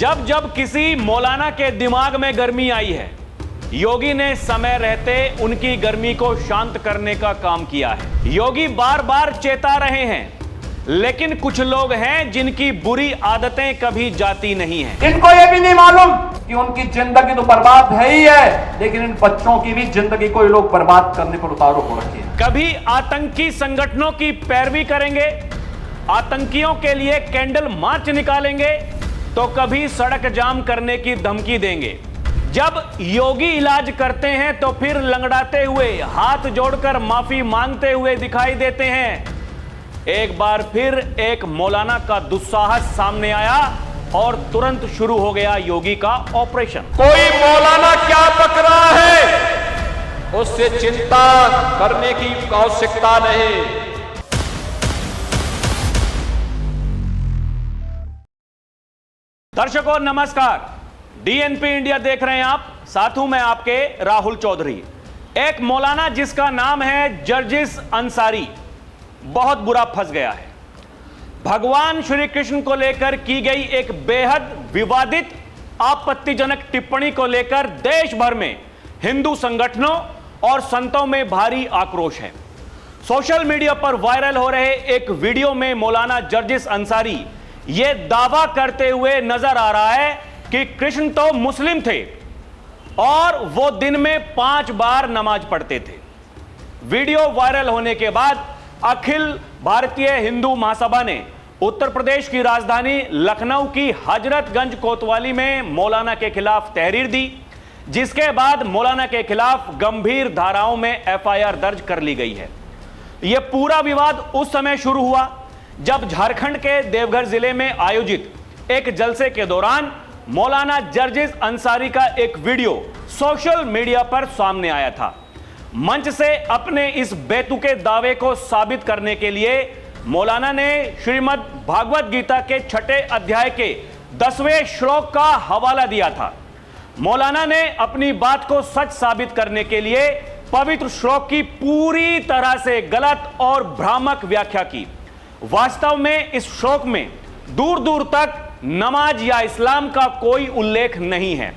जब जब किसी मौलाना के दिमाग में गर्मी आई है, योगी ने समय रहते उनकी गर्मी को शांत करने का काम किया है। योगी बार बार चेता रहे हैं, लेकिन कुछ लोग हैं जिनकी बुरी आदतें कभी जाती नहीं हैं। इनको ये भी नहीं मालूम कि उनकी जिंदगी तो बर्बाद है ही है, लेकिन इन बच्चों की भी जिंदगी को ये लोग बर्बाद करने पर उतारू हो रखे हैं। कभी आतंकी संगठनों की पैरवी करेंगे, आतंकियों के लिए कैंडल मार्च निकालेंगे, तो कभी सड़क जाम करने की धमकी देंगे। जब योगी इलाज करते हैं तो फिर लंगड़ाते हुए, हाथ जोड़कर माफी मांगते हुए दिखाई देते हैं। एक बार फिर एक मौलाना का दुस्साहस सामने आया और तुरंत शुरू हो गया योगी का ऑपरेशन। कोई मौलाना क्या बक रहा है, उससे चिंता करने की आवश्यकता नहीं। दर्शकों नमस्कार, डीएनपी इंडिया देख रहे हैं आप, साथ हूं मैं आपके राहुल चौधरी। एक मौलाना जिसका नाम है जर्जिस अंसारी बहुत बुरा फंस गया है। भगवान श्री कृष्ण को लेकर की गई एक बेहद विवादित आपत्तिजनक टिप्पणी को लेकर देश भर में हिंदू संगठनों और संतों में भारी आक्रोश है। सोशल मीडिया पर वायरल हो रहे एक वीडियो में मौलाना जर्जिस अंसारी यह दावा करते हुए नजर आ रहा है कि कृष्ण तो मुस्लिम थे और वो दिन में 5 बार नमाज पढ़ते थे। वीडियो वायरल होने के बाद अखिल भारतीय हिंदू महासभा ने उत्तर प्रदेश की राजधानी लखनऊ की हजरतगंज कोतवाली में मौलाना के खिलाफ तहरीर दी, जिसके बाद मौलाना के खिलाफ गंभीर धाराओं में एफआईआर दर्ज कर ली गई है। यह पूरा विवाद उस समय शुरू हुआ जब झारखंड के देवघर जिले में आयोजित एक जलसे के दौरान मौलाना जर्जिस अंसारी का एक वीडियो सोशल मीडिया पर सामने आया था। मंच से अपने इस बेतुके दावे को साबित करने के लिए मौलाना ने श्रीमद् भागवत गीता के 6ठे अध्याय के 10वें श्लोक का हवाला दिया था। मौलाना ने अपनी बात को सच साबित करने के लिए पवित्र श्लोक की पूरी तरह से गलत और भ्रामक व्याख्या की। वास्तव में इस श्लोक में दूर दूर तक नमाज या इस्लाम का कोई उल्लेख नहीं है।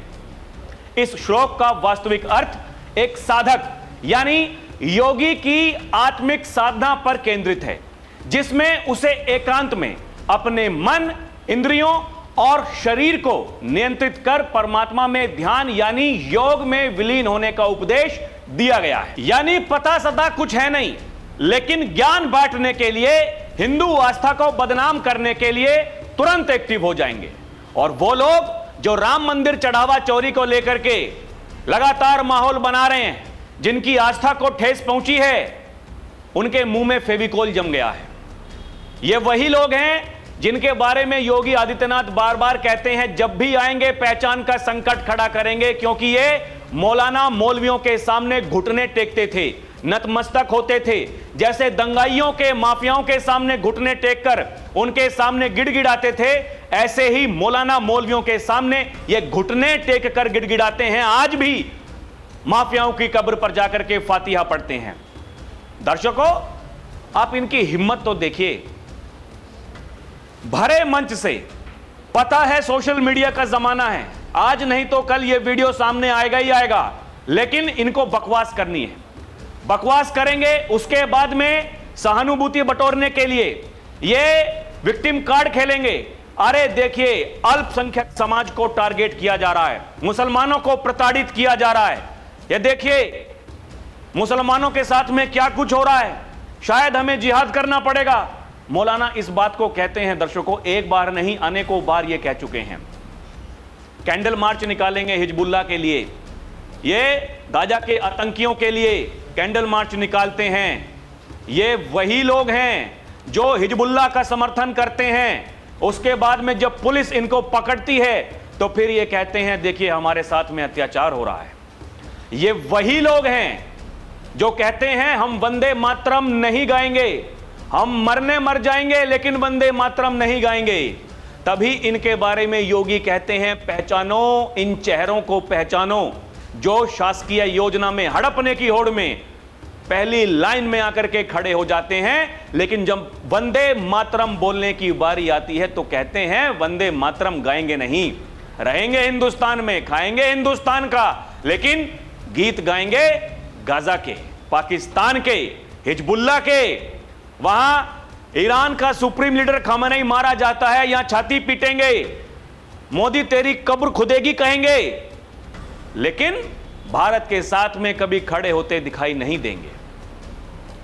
इस श्लोक का वास्तविक अर्थ एक साधक यानी योगी की आत्मिक साधना पर केंद्रित है, जिसमें उसे एकांत में अपने मन, इंद्रियों और शरीर को नियंत्रित कर परमात्मा में ध्यान यानी योग में विलीन होने का उपदेश दिया गया है। यानी पता सता कुछ है नहीं, लेकिन ज्ञान बांटने के लिए, हिंदू आस्था को बदनाम करने के लिए तुरंत एक्टिव हो जाएंगे। और वो लोग जो राम मंदिर चढ़ावा चोरी को लेकर के लगातार माहौल बना रहे हैं, जिनकी आस्था को ठेस पहुंची है, उनके मुंह में फेविकोल जम गया है। ये वही लोग हैं जिनके बारे में योगी आदित्यनाथ बार बार कहते हैं जब भी आएंगे पहचान का संकट खड़ा करेंगे, क्योंकि ये मौलाना मौलवियों के सामने घुटने टेकते थे, नतमस्तक होते थे, जैसे दंगाइयों के, माफियाओं के सामने घुटने टेककर उनके सामने गिड़गिड़ाते थे, ऐसे ही मौलाना मौलवियों के सामने ये घुटने टेक कर गिड़गिड़ाते हैं। आज भी माफियाओं की कब्र पर जाकर के फातिहा पढ़ते हैं। दर्शकों, आप इनकी हिम्मत तो देखिए। भरे मंच से, पता है सोशल मीडिया का जमाना है, आज नहीं तो कल ये वीडियो सामने आएगा ही आएगा, लेकिन इनको बकवास करनी है। बकवास करेंगे, उसके बाद में सहानुभूति बटोरने के लिए ये विक्टिम कार्ड खेलेंगे। अरे देखिए, अल्पसंख्यक समाज को टारगेट किया जा रहा है, मुसलमानों को प्रताड़ित किया जा रहा है। ये देखिए मुसलमानों के साथ में क्या कुछ हो रहा है, शायद हमें जिहाद करना पड़ेगा। मौलाना इस बात को कहते हैं दर्शकों, एक बार नहीं अनेकों बार ये कह चुके हैं। कैंडल मार्च निकालेंगे हिजबुल्लाह के लिए, ये गाजा के आतंकियों के लिए कैंडल मार्च निकालते हैं। ये वही लोग हैं जो हिजबुल्लाह का समर्थन करते हैं। उसके बाद में जब पुलिस इनको पकड़ती है तो फिर ये कहते हैं देखिए हमारे साथ में अत्याचार हो रहा है। ये वही लोग हैं जो कहते हैं हम वंदे मातरम नहीं गाएंगे, हम मरने मर जाएंगे लेकिन वंदे मातरम नहीं गाएंगे। तभी इनके बारे में योगी कहते हैं पहचानो, इन चेहरों को पहचानो जो शासकीय योजना में हड़पने की होड़ में पहली लाइन में आकर के खड़े हो जाते हैं, लेकिन जब वंदे मातरम बोलने की बारी आती है तो कहते हैं वंदे मातरम गाएंगे नहीं। रहेंगे हिंदुस्तान में, खाएंगे हिंदुस्तान का, लेकिन गीत गाएंगे गाजा के, पाकिस्तान के, हिजबुल्लाह के। वहां ईरान का सुप्रीम लीडर खामेनी मारा जाता है, यहां छाती पीटेंगे, मोदी तेरी कब्र खुदेगी कहेंगे, लेकिन भारत के साथ में कभी खड़े होते दिखाई नहीं देंगे।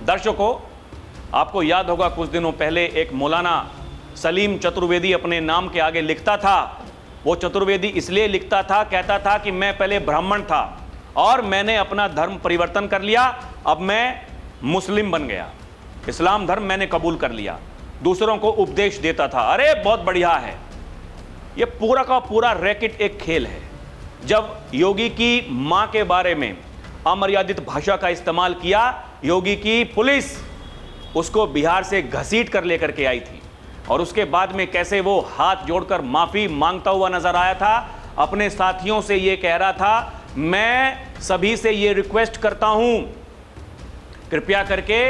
दर्शकों, आपको याद होगा कुछ दिनों पहले एक मौलाना सलीम चतुर्वेदी अपने नाम के आगे लिखता था। वो चतुर्वेदी इसलिए लिखता था, कहता था कि मैं पहले ब्राह्मण था और मैंने अपना धर्म परिवर्तन कर लिया, अब मैं मुस्लिम बन गया, इस्लाम धर्म मैंने कबूल कर लिया। दूसरों को उपदेश देता था। अरे बहुत बढ़िया है। ये पूरा का पूरा रैकेट एक खेल है। जब योगी की मां के बारे में अमर्यादित भाषा का इस्तेमाल किया, योगी की पुलिस उसको बिहार से घसीट कर लेकर के आई थी और उसके बाद में कैसे वो हाथ जोड़कर माफी मांगता हुआ नजर आया था, अपने साथियों से ये कह रहा था, मैं सभी से ये रिक्वेस्ट करता हूं, कृपया करके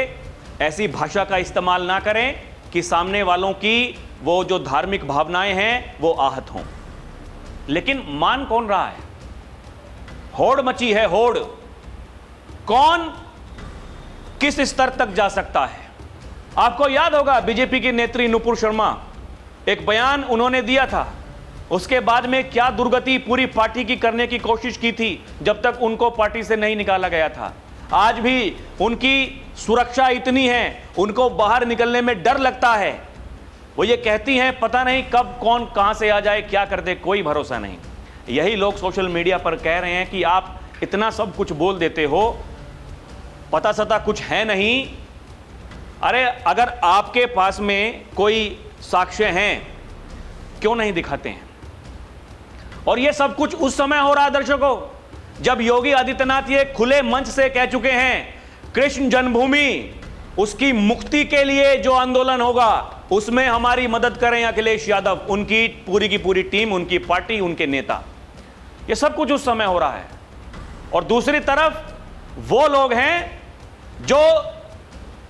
ऐसी भाषा का इस्तेमाल ना करें कि सामने वालों की वो जो धार्मिक भावनाएं हैं वो आहत हों। लेकिन मान कौन रहा है? होड़ मची है, होड़। कौन किस स्तर तक जा सकता है? आपको याद होगा बीजेपी की नेत्री नुपुर शर्मा, एक बयान उन्होंने दिया था, उसके बाद में क्या दुर्गति पूरी पार्टी की करने की कोशिश की थी जब तक उनको पार्टी से नहीं निकाला गया था। आज भी उनकी सुरक्षा इतनी है, उनको बाहर निकलने में डर लगता है। वो ये कहती हैं, पता नहीं कब कौन कहां से आ जाए, क्या कर दे, कोई भरोसा नहीं। यही लोग सोशल मीडिया पर कह रहे हैं कि आप इतना सब कुछ बोल देते हो, पता सता कुछ है नहीं। अरे अगर आपके पास में कोई साक्ष्य हैं, क्यों नहीं दिखाते हैं? और ये सब कुछ उस समय हो रहा है दर्शकों, जब योगी आदित्यनाथ ये खुले मंच से कह चुके हैं, कृष्ण जन्मभूमि उसकी मुक्ति के लिए जो आंदोलन होगा उसमें हमारी मदद करें अखिलेश यादव, उनकी पूरी की पूरी टीम, उनकी पार्टी, उनके नेता। ये सब कुछ उस समय हो रहा है। और दूसरी तरफ वो लोग हैं जो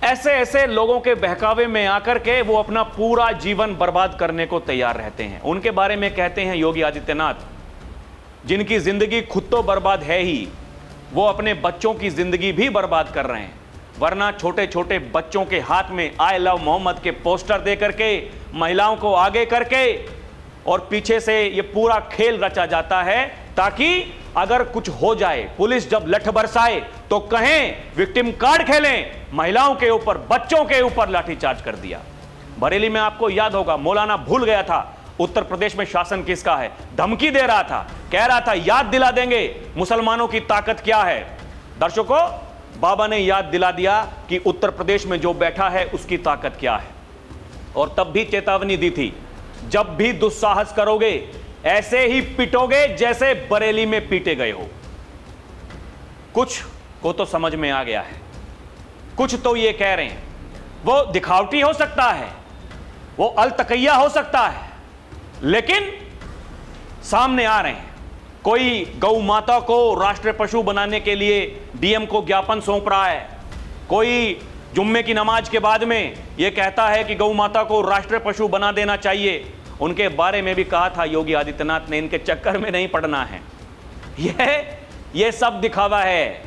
ऐसे ऐसे लोगों के बहकावे में आकर के वो अपना पूरा जीवन बर्बाद करने को तैयार रहते हैं। उनके बारे में कहते हैं योगी आदित्यनाथ, जिनकी जिंदगी खुद तो बर्बाद है ही, वो अपने बच्चों की जिंदगी भी बर्बाद कर रहे हैं। वरना छोटे छोटे बच्चों के हाथ में आई लव मोहम्मद के पोस्टर दे करके, महिलाओं को आगे करके और पीछे से ये पूरा खेल रचा जाता है ताकि अगर कुछ हो जाए, पुलिस जब लठ बरसाए तो कहें विक्टिम कार्ड खेलें, महिलाओं के ऊपर, बच्चों के ऊपर लाठीचार्ज कर दिया। बरेली में आपको याद होगा, मौलाना भूल गया था उत्तर प्रदेश में शासन किसका है, धमकी दे रहा था, कह रहा था याद दिला देंगे मुसलमानों की ताकत क्या है। दर्शकों, बाबा ने याद दिला दिया कि उत्तर प्रदेश में जो बैठा है उसकी ताकत क्या है। और तब भी चेतावनी दी थी, जब भी दुस्साहस करोगे ऐसे ही पिटोगे जैसे बरेली में पीटे गए हो। कुछ को तो समझ में आ गया है, कुछ तो ये कह रहे हैं, वो दिखावटी हो सकता है, वो अलतकैया हो सकता है, लेकिन सामने आ रहे हैं। कोई गौ माता को राष्ट्रीय पशु बनाने के लिए डीएम को ज्ञापन सौंप रहा है, कोई जुम्मे की नमाज के बाद में यह कहता है कि गौ माता को राष्ट्रीय पशु बना देना चाहिए। उनके बारे में भी कहा था योगी आदित्यनाथ ने, इनके चक्कर में नहीं पड़ना है, यह सब दिखावा है।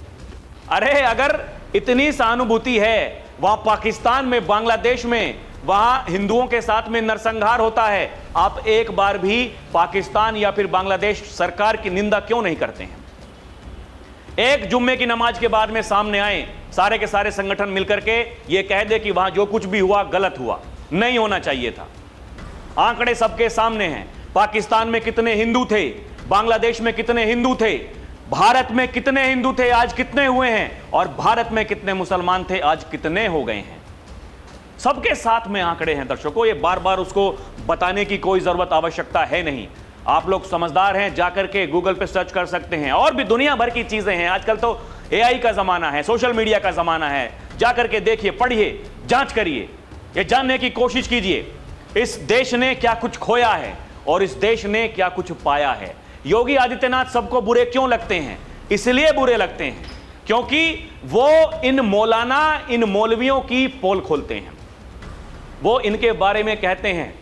अरे अगर इतनी सहानुभूति है, वहां पाकिस्तान में, बांग्लादेश में, वहां हिंदुओं के साथ में नरसंहार होता है, आप एक बार भी पाकिस्तान या फिर बांग्लादेश सरकार की निंदा क्यों नहीं करते हैं? एक जुम्मे की नमाज के बाद में सामने आए सारे के सारे संगठन मिलकर के ये कह दे कि वहां जो कुछ भी हुआ गलत हुआ, नहीं होना चाहिए था। आंकड़े सबके सामने हैं, पाकिस्तान में कितने हिंदू थे, बांग्लादेश में कितने हिंदू थे, भारत में कितने हिंदू थे, आज कितने हुए हैं, और भारत में कितने मुसलमान थे, आज कितने हो गए हैं। सबके साथ में आंकड़े हैं दर्शकों, ये बार बार उसको बताने की कोई जरूरत, आवश्यकता है नहीं। आप लोग समझदार हैं, जाकर के गूगल पे सर्च कर सकते हैं, और भी दुनिया भर की चीजें हैं। आजकल तो एआई का जमाना है, सोशल मीडिया का जमाना है, जाकर के देखिए, पढ़िए, जांच करिए, ये जानने की कोशिश कीजिए इस देश ने क्या कुछ खोया है और इस देश ने क्या कुछ पाया है। योगी आदित्यनाथ सबको बुरे क्यों लगते हैं? इसलिए बुरे लगते हैं क्योंकि वो इन मौलाना, इन मौलवियों की पोल खोलते हैं। वो इनके बारे में कहते हैं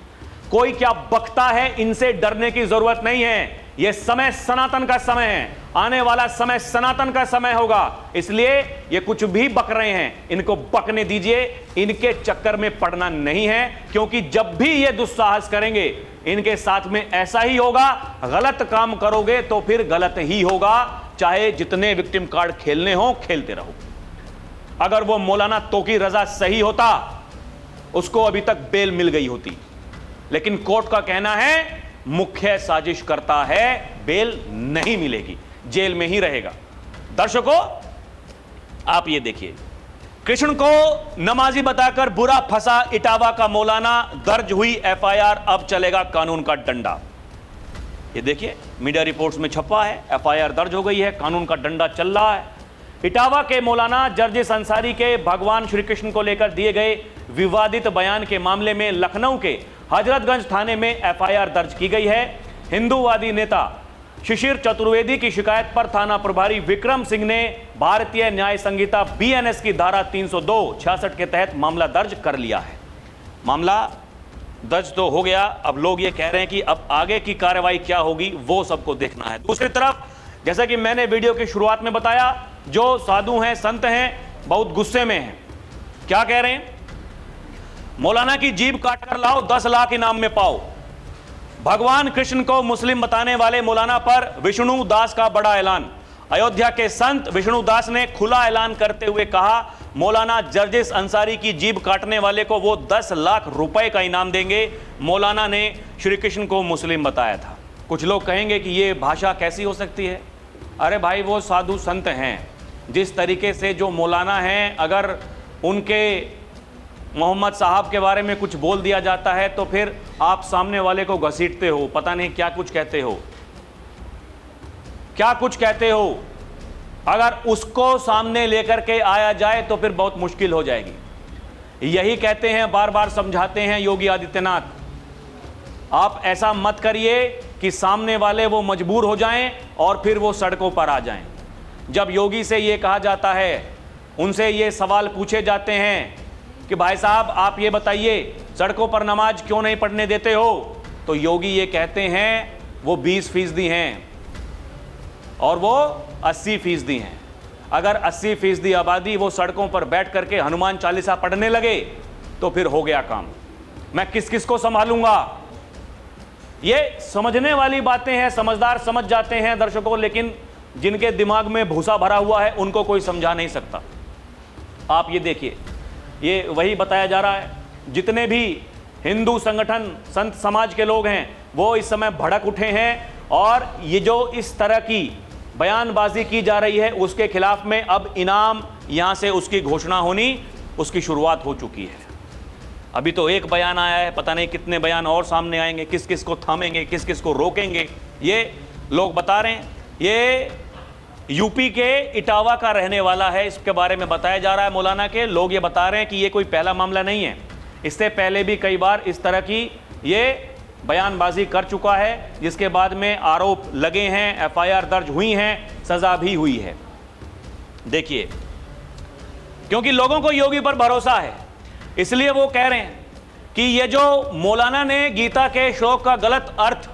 कोई क्या बकता है, इनसे डरने की जरूरत नहीं है। यह समय सनातन का समय है, आने वाला समय सनातन का समय होगा, इसलिए ये कुछ भी बक रहे हैं, इनको बकने दीजिए, इनके चक्कर में पड़ना नहीं है, क्योंकि जब भी ये दुस्साहस करेंगे इनके साथ में ऐसा ही होगा। गलत काम करोगे तो फिर गलत ही होगा, चाहे जितने विक्टिम कार्ड खेलने हो खेलते रहो। अगर वो मौलाना तोकी रजा सही होता, उसको अभी तक बेल मिल गई होती, लेकिन कोर्ट का कहना है मुख्य साजिश करता है, बेल नहीं मिलेगी, जेल में ही रहेगा। दर्शकों, आप ये देखिए, कृष्ण को नमाजी बताकर बुरा फंसा इटावा का मौलाना, दर्ज हुई एफआईआर, अब चलेगा कानून का डंडा। ये देखिए, मीडिया रिपोर्ट्स में छपा है, एफआईआर दर्ज हो गई है, कानून का डंडा चल रहा है। इटावा के मौलाना जर्जिस अंसारी के भगवान श्री कृष्ण को लेकर दिए गए विवादित बयान के मामले में लखनऊ के हजरतगंज थाने में एफआईआर दर्ज की गई है। हिंदूवादी नेता शिशिर चतुर्वेदी की शिकायत पर थाना प्रभारी विक्रम सिंह ने भारतीय न्याय संहिता बीएनएस की धारा 302(66) के तहत मामला दर्ज कर लिया है। मामला दर्ज तो हो गया, अब लोग ये कह रहे हैं कि अब आगे की कार्रवाई क्या होगी वो सबको देखना है। दूसरी तरफ, जैसा कि मैंने वीडियो की शुरुआत में बताया, जो साधु हैं, संत हैं, बहुत गुस्से में हैं। क्या कह रहे हैं? मौलाना की जीभ काट कर लाओ, 10 लाख इनाम में पाओ। भगवान कृष्ण को मुस्लिम बताने वाले मौलाना पर विष्णु दास का बड़ा ऐलान। अयोध्या के संत विष्णु दास ने खुला ऐलान करते हुए कहा, मौलाना जर्जिस अंसारी की जीभ काटने वाले को वो 10 लाख रुपए का इनाम देंगे। मौलाना ने श्री कृष्ण को मुस्लिम बताया था। कुछ लोग कहेंगे कि ये भाषा कैसी हो सकती है? अरे भाई, वो साधु संत हैं, जिस तरीके से जो मौलाना हैं, अगर उनके मोहम्मद साहब के बारे में कुछ बोल दिया जाता है तो फिर आप सामने वाले को घसीटते हो, पता नहीं क्या कुछ कहते हो, क्या कुछ कहते हो। अगर उसको सामने लेकर के आया जाए तो फिर बहुत मुश्किल हो जाएगी। यही कहते हैं, बार बार समझाते हैं योगी आदित्यनाथ, आप ऐसा मत करिए कि सामने वाले वो मजबूर हो जाएं और फिर वो सड़कों पर आ जाएं। जब योगी से ये कहा जाता है, उनसे ये सवाल पूछे जाते हैं कि भाई साहब आप ये बताइए, सड़कों पर नमाज क्यों नहीं पढ़ने देते हो, तो योगी ये कहते हैं वो 20% हैं और वो 80% हैं। अगर 80% आबादी वो सड़कों पर बैठ करके हनुमान चालीसा पढ़ने लगे तो फिर हो गया काम। मैं किस किस को संभालूंगा? ये समझने वाली बातें हैं, समझदार समझ जाते हैं दर्शकों, लेकिन जिनके दिमाग में भूसा भरा हुआ है उनको कोई समझा नहीं सकता। आप ये देखिए, ये वही बताया जा रहा है, जितने भी हिंदू संगठन, संत समाज के लोग हैं, वो इस समय भड़क उठे हैं और ये जो इस तरह की बयानबाजी की जा रही है उसके खिलाफ में अब इनाम, यहाँ से उसकी घोषणा होनी, उसकी शुरुआत हो चुकी है। अभी तो एक बयान आया है, पता नहीं कितने बयान और सामने आएंगे, किस किस को थामेंगे, किस किस को रोकेंगे, ये लोग बता रहे हैं। ये यूपी के इटावा का रहने वाला है, इसके बारे में बताया जा रहा है मौलाना के। लोग ये बता रहे हैं कि ये कोई पहला मामला नहीं है, इससे पहले भी कई बार इस तरह की ये बयानबाजी कर चुका है, जिसके बाद में आरोप लगे हैं, एफआईआर दर्ज हुई हैं, सजा भी हुई है। देखिए, क्योंकि लोगों को योगी पर भरोसा है, इसलिए वो कह रहे हैं कि ये जो मौलाना ने गीता के श्लोक का गलत अर्थ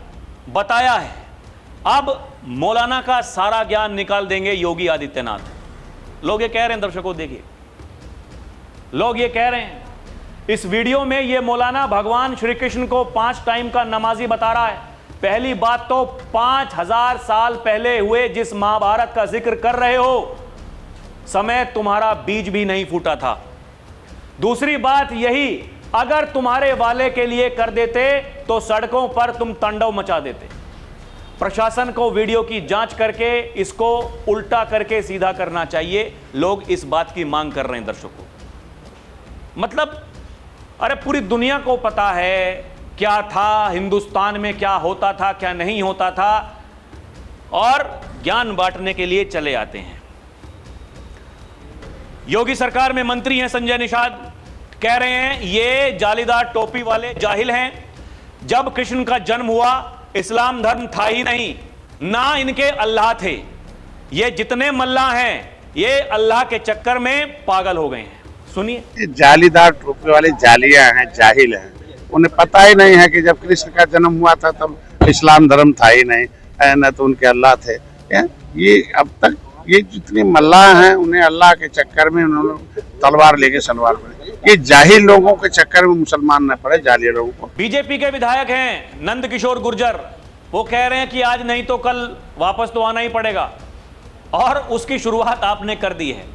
बताया है, अब मौलाना का सारा ज्ञान निकाल देंगे योगी आदित्यनाथ। लोग ये कह रहे हैं, दर्शकों देखिए, लोग ये कह रहे हैं, इस वीडियो में ये मौलाना भगवान श्री कृष्ण को 5 टाइम का नमाजी बता रहा है। पहली बात तो 5000 साल पहले हुए जिस महाभारत का जिक्र कर रहे हो, समय तुम्हारा बीज भी नहीं फूटा था। दूसरी बात यही, अगर तुम्हारे वाले के लिए कर देते तो सड़कों पर तुम तांडव मचा देते। प्रशासन को वीडियो की जांच करके इसको उल्टा करके सीधा करना चाहिए। लोग इस बात की मांग कर रहे हैं दर्शकों। मतलब अरे पूरी दुनिया को पता है क्या था, हिंदुस्तान में क्या होता था, क्या नहीं होता था, और ज्ञान बांटने के लिए चले आते हैं। योगी सरकार में मंत्री हैं संजय निषाद, कह रहे हैं ये जालीदार टोपी वाले जाहिल हैं। जब कृष्ण का जन्म हुआ इस्लाम धर्म था ही नहीं, ना इनके अल्लाह थे। ये जितने मल्लाह हैं ये अल्लाह के चक्कर में पागल हो गए हैं। सुनिए, जालीदार टोपी वाले जालिया हैं, जाहिल हैं। उन्हें पता ही नहीं है कि जब कृष्ण का जन्म हुआ था तब इस्लाम धर्म था ही नहीं, न तो उनके अल्लाह थे। ये अब तक ये जितने मल्लाह हैं उन्हें अल्लाह के चक्कर में उन्होंने तलवार लेके सलवार पड़े। ये जाहिल लोगों के चक्कर में मुसलमान न पड़े, जाहिल लोगों को। बीजेपी के विधायक हैं नंद किशोर गुर्जर, वो कह रहे हैं कि आज नहीं तो कल वापस तो आना ही पड़ेगा, और उसकी शुरुआत आपने कर दी है।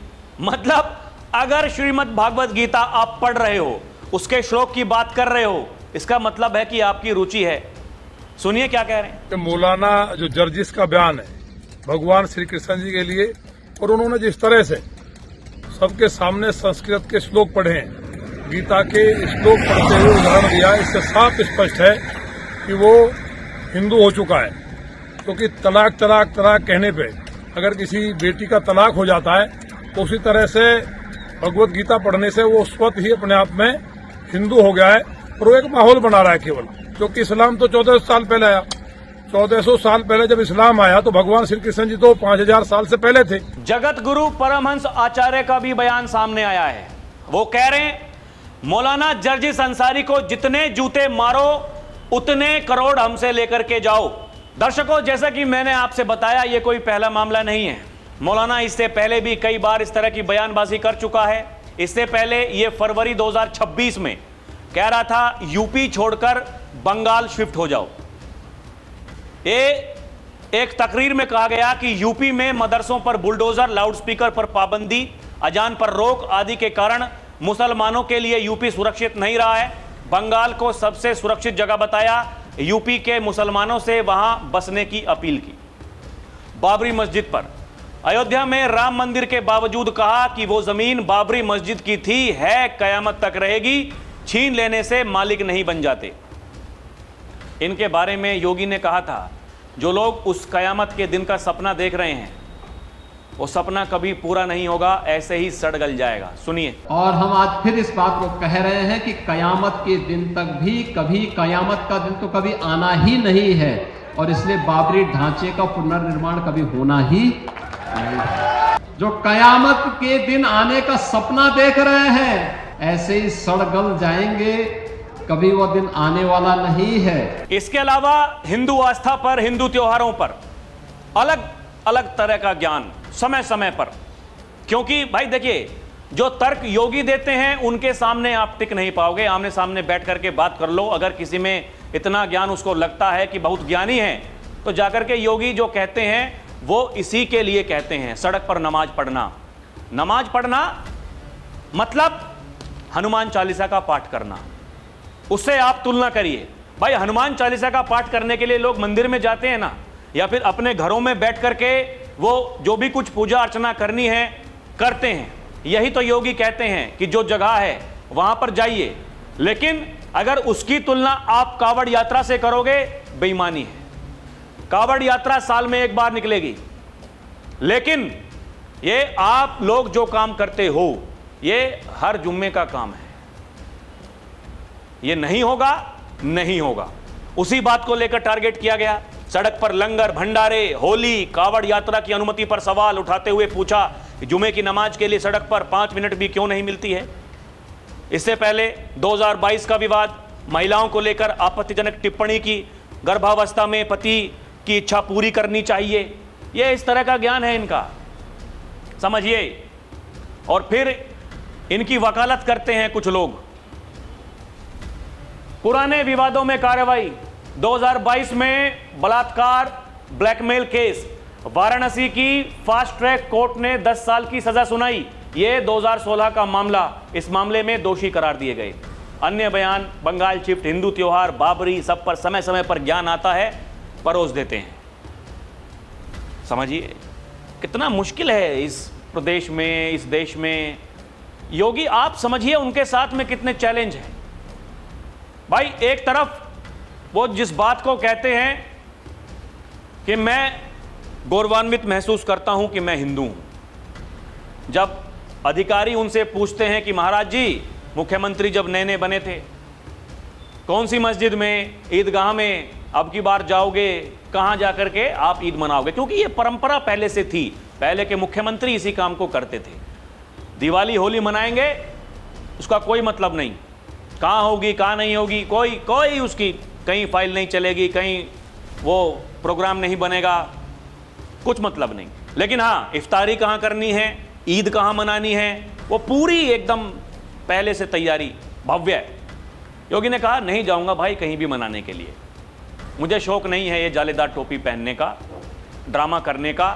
मतलब अगर श्रीमद् भागवत गीता आप पढ़ रहे हो, उसके श्लोक की बात कर रहे हो, इसका मतलब है कि आपकी रुचि है। सुनिए क्या कह रहे हैं। मौलाना जो जर्जिस का बयान है भगवान श्री कृष्ण जी के लिए, और उन्होंने जिस तरह से सबके सामने संस्कृत के श्लोक पढ़े हैं, गीता के श्लोक पढ़ते हुए उदाहरण दिया, इससे साफ स्पष्ट है कि वो हिंदू हो चुका है। क्योंकि तलाक तलाक तलाक कहने पे अगर किसी बेटी का तलाक हो जाता है तो उसी तरह से भगवत गीता पढ़ने से वो स्वतः ही अपने आप में हिंदू हो गया है, और वो एक माहौल बना रहा है केवल। क्योंकि इस्लाम तो 1400 साल पहले आया। 1400 साल पहले जब इस्लाम आया तो भगवान श्री कृष्ण जी तो 5000 साल से पहले थे। जगत गुरु परमहंस आचार्य का भी बयान सामने आया है। वो कह रहे हैं मौलाना जर्जिस अंसारी को जितने जूते मारो उतने करोड़ हमसे लेकर के जाओ। दर्शकों, जैसा कि मैंने आपसे बताया, ये कोई पहला मामला नहीं है। मौलाना इससे पहले भी कई बार इस तरह की बयानबाजी कर चुका है। इससे पहले ये फरवरी 2026 में कह रहा था यूपी छोड़कर बंगाल शिफ्ट हो जाओ। ये एक तकरीर में कहा गया कि यूपी में मदरसों पर बुलडोजर, लाउडस्पीकर पर पाबंदी, अजान पर रोक आदि के कारण मुसलमानों के लिए यूपी सुरक्षित नहीं रहा है। बंगाल को सबसे सुरक्षित जगह बताया। यूपी के मुसलमानों से वहां बसने की अपील की। बाबरी मस्जिद पर अयोध्या में राम मंदिर के बावजूद कहा कि वो जमीन बाबरी मस्जिद की थी, है, कयामत तक रहेगी, छीन लेने से मालिक नहीं बन जाते। इनके बारे में योगी ने कहा था जो लोग उस कयामत के दिन का सपना देख रहे हैं वो सपना कभी पूरा नहीं होगा, ऐसे ही सड़ गल जाएगा। सुनिए। और हम आज फिर इस बात को कह रहे हैं कि कयामत के दिन तक भी कभी कयामत का दिन तो कभी आना ही नहीं है, और इसलिए बाबरी ढांचे का पुनर्निर्माण कभी होना ही नहीं। जो कयामत के दिन आने का सपना देख रहे हैं ऐसे ही सड़ गल जाएंगे, कभी वो दिन आने वाला नहीं है। इसके अलावा हिंदू आस्था पर, हिंदू त्योहारों पर अलग अलग तरह का ज्ञान समय समय पर, क्योंकि भाई देखिए जो तर्क योगी देते हैं उनके सामने आप टिक नहीं पाओगे। आमने सामने बैठ करके बात कर लो। अगर किसी में इतना ज्ञान उसको लगता है कि बहुत ज्ञानी है तो जाकर के योगी जो कहते हैं वो इसी के लिए कहते हैं। सड़क पर नमाज पढ़ना, नमाज पढ़ना मतलब हनुमान चालीसा का पाठ करना। उससे आप तुलना करिए। भाई हनुमान चालीसा का पाठ करने के लिए लोग मंदिर में जाते हैं ना, या फिर अपने घरों में बैठ करके वो जो भी कुछ पूजा अर्चना करनी है करते हैं। यही तो योगी कहते हैं कि जो जगह है वहां पर जाइए। लेकिन अगर उसकी तुलना आप कावड़ यात्रा से करोगे, बेईमानी है। कावड़ यात्रा साल में एक बार निकलेगी, लेकिन ये आप लोग जो काम करते हो ये हर जुम्मे का काम है। ये नहीं होगा, नहीं होगा। उसी बात को लेकर टारगेट किया गया। सड़क पर लंगर, भंडारे, होली, कावड़ यात्रा की अनुमति पर सवाल उठाते हुए पूछा कि जुमे की नमाज के लिए सड़क पर 5 मिनट भी क्यों नहीं मिलती है। इससे पहले 2022 का विवाद, महिलाओं को लेकर आपत्तिजनक टिप्पणी की, गर्भावस्था में पति की इच्छा पूरी करनी चाहिए। यह इस तरह का ज्ञान है इनका, समझिए। और फिर इनकी वकालत करते हैं कुछ लोग। पुराने विवादों में कार्रवाई, 2022 में बलात्कार, ब्लैकमेल केस, वाराणसी की फास्ट ट्रैक कोर्ट ने 10 साल की सजा सुनाई। यह 2016 का मामला, इस मामले में दोषी करार दिए गए। अन्य बयान, बंगाल शिफ्ट, हिंदू त्योहार, बाबरी, सब पर समय समय पर ज्ञान आता है, परोस देते हैं। समझिए कितना मुश्किल है इस प्रदेश में, इस देश में। योगी आप समझिए उनके साथ में कितने चैलेंज हैं। भाई एक तरफ वो जिस बात को कहते हैं कि मैं गौरवान्वित महसूस करता हूं कि मैं हिंदू हूं। जब अधिकारी उनसे पूछते हैं कि महाराज जी, मुख्यमंत्री जब नए नए बने थे, कौन सी मस्जिद में, ईदगाह में अब की बार जाओगे, कहां जाकर के आप ईद मनाओगे, क्योंकि ये परंपरा पहले से थी। पहले के मुख्यमंत्री इसी काम को करते थे। दिवाली, होली मनाएंगे, उसका कोई मतलब नहीं। कहाँ होगी कहाँ नहीं होगी, कोई उसकी कहीं फाइल नहीं चलेगी, कहीं वो प्रोग्राम नहीं बनेगा, कुछ मतलब नहीं। लेकिन हाँ, इफ्तारी कहाँ करनी है, ईद कहाँ मनानी है, वो पूरी एकदम पहले से तैयारी भव्य। योगी ने कहा नहीं जाऊंगा भाई कहीं भी मनाने के लिए, मुझे शौक नहीं है ये जालीदार टोपी पहनने का, ड्रामा करने का,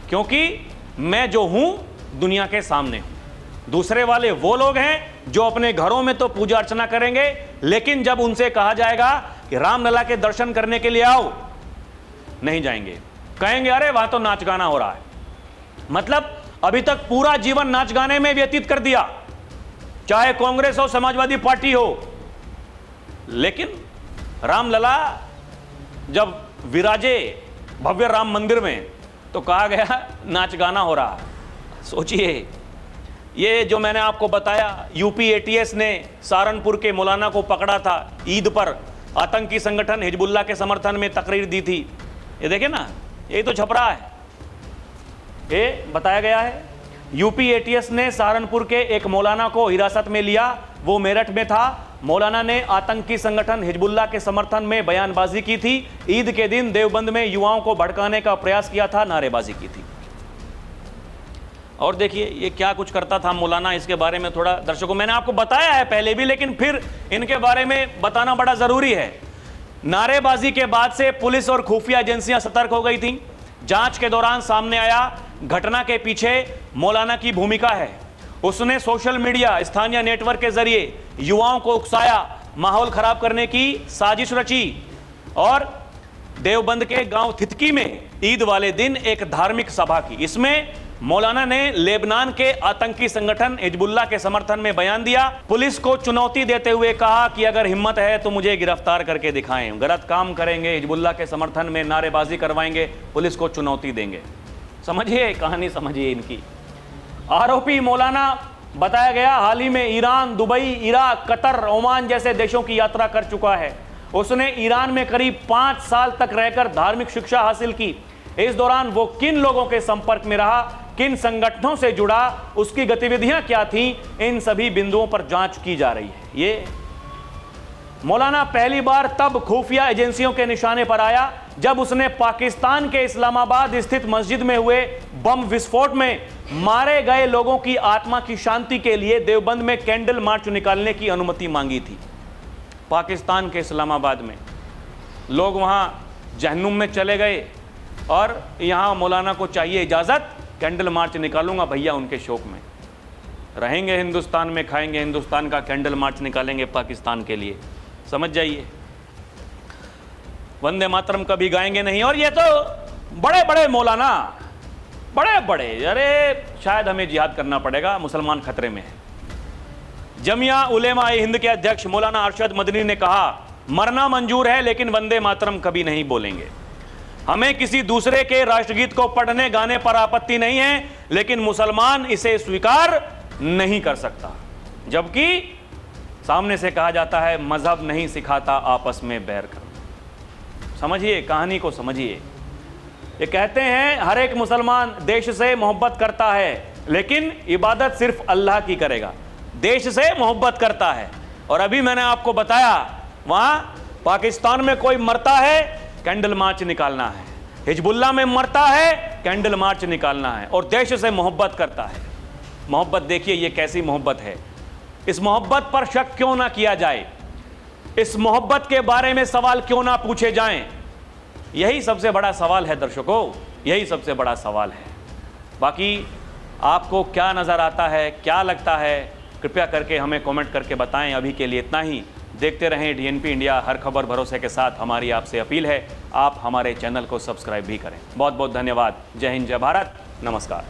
क्योंकि मैं जो हूं दुनिया के सामने हूं। दूसरे वाले वो लोग हैं जो अपने घरों में तो पूजा अर्चना करेंगे, लेकिन जब उनसे कहा जाएगा कि रामलला के दर्शन करने के लिए आओ, नहीं जाएंगे, कहेंगे अरे वहां तो नाच गाना हो रहा है। मतलब अभी तक पूरा जीवन नाच गाने में व्यतीत कर दिया, चाहे कांग्रेस हो, समाजवादी पार्टी हो। लेकिन रामलला जब विराजे भव्य राम मंदिर में तो कहा गया नाच गाना हो रहा। सोचिए, ये जो मैंने आपको बताया, यूपी एटीएस ने सहारनपुर के मौलाना को पकड़ा था, ईद पर आतंकी संगठन हिजबुल्लाह के समर्थन में तकरीर दी थी। ये देखे ना, यही तो छप रहा है, ये बताया गया है। यूपी एटीएस ने सहारनपुर के एक मौलाना को हिरासत में लिया, वो मेरठ में था। मौलाना ने आतंकी संगठन हिजबुल्लाह के समर्थन में बयानबाजी की थी, ईद के दिन देवबंद में युवाओं को भड़काने का प्रयास किया था, नारेबाजी की थी। और देखिए ये क्या कुछ करता था मौलाना, इसके बारे में थोड़ा दर्शकों मैंने आपको बताया है पहले भी, लेकिन फिर इनके बारे में बताना बड़ा जरूरी है। नारेबाजी के बाद से पुलिस और खुफिया एजेंसियां सतर्क हो गई थी। जांच के दौरान सामने आया घटना के पीछे मौलाना की भूमिका है। उसने सोशल मीडिया, स्थानीय नेटवर्क के जरिए युवाओं को उकसाया, माहौल खराब करने की साजिश रची और देवबंद के गांव थितकी में ईद वाले दिन एक धार्मिक सभा की। इसमें मौलाना ने लेबनान के आतंकी संगठन हिजबुल्लाह के समर्थन में बयान दिया। पुलिस को चुनौती देते हुए कहा कि अगर हिम्मत है तो मुझे गिरफ्तार करके दिखाएं, गलत काम करेंगे, हिजबुल्लाह के समर्थन में नारेबाजी करवाएंगे, पुलिस को चुनौती देंगे। समझिए कहानी, समझिए इनकी। आरोपी मौलाना बताया गया हाल ही में Iran, Dubai, Iraq, Qatar, Oman जैसे देशों की यात्रा कर चुका है। उसने ईरान में करीब 5 साल तक रहकर धार्मिक शिक्षा हासिल की। इस दौरान वो किन लोगों के संपर्क में रहा, किन संगठनों से जुड़ा, उसकी गतिविधियां क्या थीं, इन सभी बिंदुओं पर जांच की जा रही है। ये मौलाना पहली बार तब खुफिया एजेंसियों के निशाने पर आया जब उसने पाकिस्तान के इस्लामाबाद स्थित मस्जिद में हुए बम विस्फोट में मारे गए लोगों की आत्मा की शांति के लिए देवबंद में कैंडल मार्च निकालने की अनुमति मांगी थी। पाकिस्तान के इस्लामाबाद में लोग वहां जहन्नुम में चले गए और यहां मौलाना को चाहिए इजाजत, कैंडल मार्च निकालूंगा भैया उनके शौक में। रहेंगे हिंदुस्तान में, खाएंगे हिंदुस्तान का, कैंडल मार्च निकालेंगे पाकिस्तान के लिए। समझ जाइए, वंदे मातरम कभी गाएंगे नहीं। और ये तो बड़े बड़े मौलाना, बड़े बड़े, अरे शायद हमें जिहाद करना पड़ेगा, मुसलमान खतरे में है। जमिया उलेमा हिंद के अध्यक्ष मौलाना अरशद मदनी ने कहा, मरना मंजूर है लेकिन वंदे मातरम कभी नहीं बोलेंगे। हमें किसी दूसरे के राष्ट्रगीत को पढ़ने गाने पर आपत्ति नहीं है, लेकिन मुसलमान इसे स्वीकार नहीं कर सकता। जबकि सामने से कहा जाता है मजहब नहीं सिखाता आपस में बैर करना। समझिए कहानी को, समझिए। ये कहते हैं हर एक मुसलमान देश से मोहब्बत करता है, लेकिन इबादत सिर्फ अल्लाह की करेगा। देश से मोहब्बत करता है, और अभी मैंने आपको बताया वहां पाकिस्तान में कोई मरता है, कैंडल मार्च निकालना है। हिजबुल्लाह में मरता है, कैंडल मार्च निकालना है, और देश से मोहब्बत करता है। मोहब्बत देखिए ये कैसी मोहब्बत है। इस मोहब्बत पर शक क्यों ना किया जाए, इस मोहब्बत के बारे में सवाल क्यों ना पूछे जाएं। यही सबसे बड़ा सवाल है दर्शकों, यही सबसे बड़ा सवाल है। बाकी आपको क्या नज़र आता है, क्या लगता है, कृपया करके हमें कमेंट करके बताएं। अभी के लिए इतना ही। देखते रहें DNP इंडिया, हर खबर भरोसे के साथ। हमारी आपसे अपील है आप हमारे चैनल को सब्सक्राइब भी करें। बहुत बहुत धन्यवाद। जय हिंद, जय भारत, नमस्कार।